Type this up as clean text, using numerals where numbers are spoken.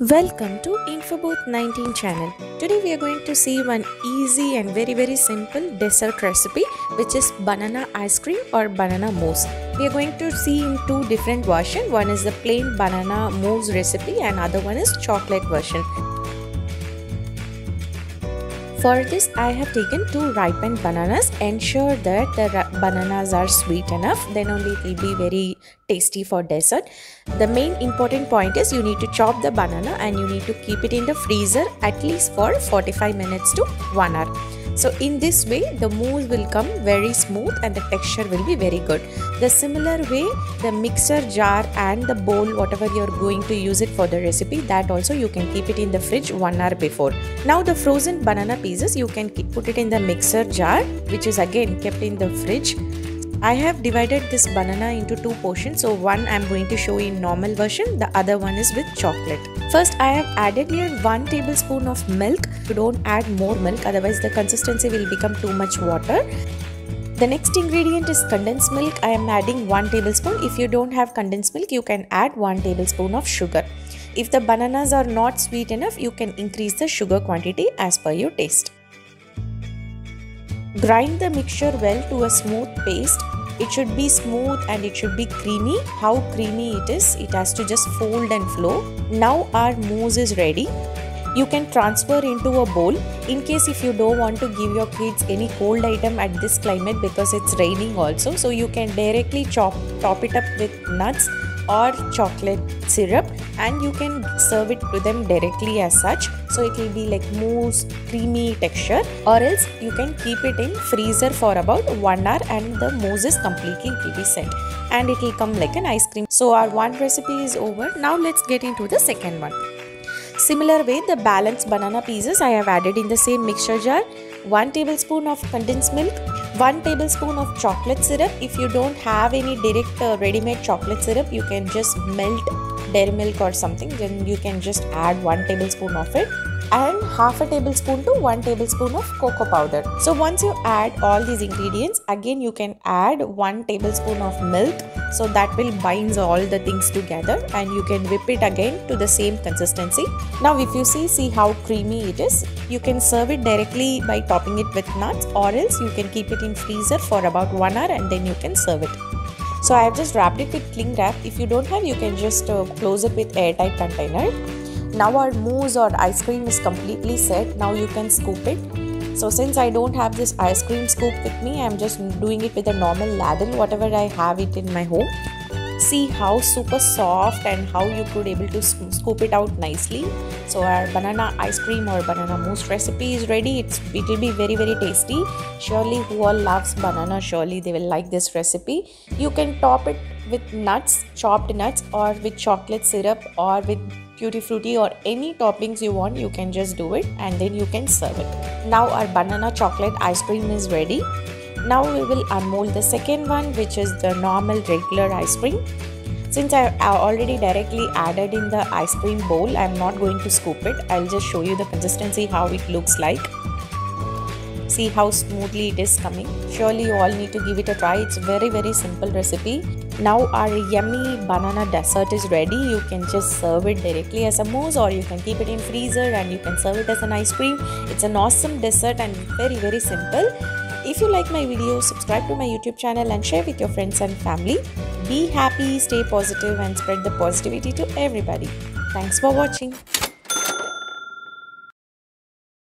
Welcome to Infobooth 19 channel. Today we are going to see one easy and very simple dessert recipe, which is banana ice cream or banana mousse. We are going to see in two different versions. One is the plain banana mousse recipe and other one is chocolate version. For this I have taken 2 ripened bananas. Ensure that the bananas are sweet enough, then only it will be very tasty for dessert. The main important point is you need to chop the banana and you need to keep it in the freezer at least for 45 minutes to 1 hour. So in this way the mousse will come very smooth and the texture will be very good. The similar way the mixer jar and the bowl, whatever you are going to use it for the recipe, that also you can keep it in the fridge 1 hour before. Now the frozen banana pieces you can put it in the mixer jar, which is again kept in the fridge. I have divided this banana into 2 portions, so one I am going to show in normal version, the other one is with chocolate. First I have added here 1 tablespoon of milk. You don't add more milk, otherwise the consistency will become too much water. The next ingredient is condensed milk. I am adding 1 tablespoon. If you don't have condensed milk, you can add 1 tablespoon of sugar. If the bananas are not sweet enough, you can increase the sugar quantity as per your taste. Grind the mixture well to a smooth paste. It should be smooth and it should be creamy. How creamy it is, it has to just fold and flow. Now our mousse is ready. You can transfer into a bowl. In case if you don't want to give your kids any cold item at this climate because it's raining also, so you can directly top it up with nuts or chocolate syrup and you can serve it to them directly as such. So it will be like mousse, creamy texture, or else you can keep it in freezer for about 1 hour and the mousse is completely will be set and it will come like an ice cream. So our one recipe is over. Now let's get into the second one. Similar way, the balanced banana pieces I have added in the same mixture jar. 1 tablespoon of condensed milk, 1 tablespoon of chocolate syrup. If you don't have any direct ready-made chocolate syrup, you can just melt dairy milk or something, then you can just add 1 tablespoon of it, and half a tablespoon to 1 tablespoon of cocoa powder. So once you add all these ingredients, again you can add 1 tablespoon of milk, so that will binds all the things together and you can whip it again to the same consistency. Now if you see how creamy it is, you can serve it directly by topping it with nuts, or else you can keep it in freezer for about 1 hour and then you can serve it. So I have just wrapped it with cling wrap. If you don't have, you can just close it with airtight container. Now our mousse or ice cream is completely set. Now you can scoop it. So since I don't have this ice cream scoop with me, I am just doing it with a normal ladle, whatever I have it in my home. See how super soft and how you could able to scoop it out nicely. So our banana ice cream or banana mousse recipe is ready. It will be very tasty. Surely who all loves banana, surely they will like this recipe. You can top it with nuts, chopped nuts, or with chocolate syrup, or with tutti frutti, or any toppings you want. You can just do it and then you can serve it. Now our banana chocolate ice cream is ready. Now we will unmold the second one, which is the normal regular ice cream. Since I already directly added in the ice cream bowl, I am not going to scoop it. I'll just show you the consistency, how it looks like. See how smoothly it is coming. Surely you all need to give it a try. It's very simple recipe. Now our yummy banana dessert is ready. You can just serve it directly as a mousse, or you can keep it in freezer and you can serve it as an ice cream. It's an awesome dessert and very simple. If you like my video, subscribe to my YouTube channel and share with your friends and family. Be happy, stay positive and spread the positivity to everybody. Thanks for watching.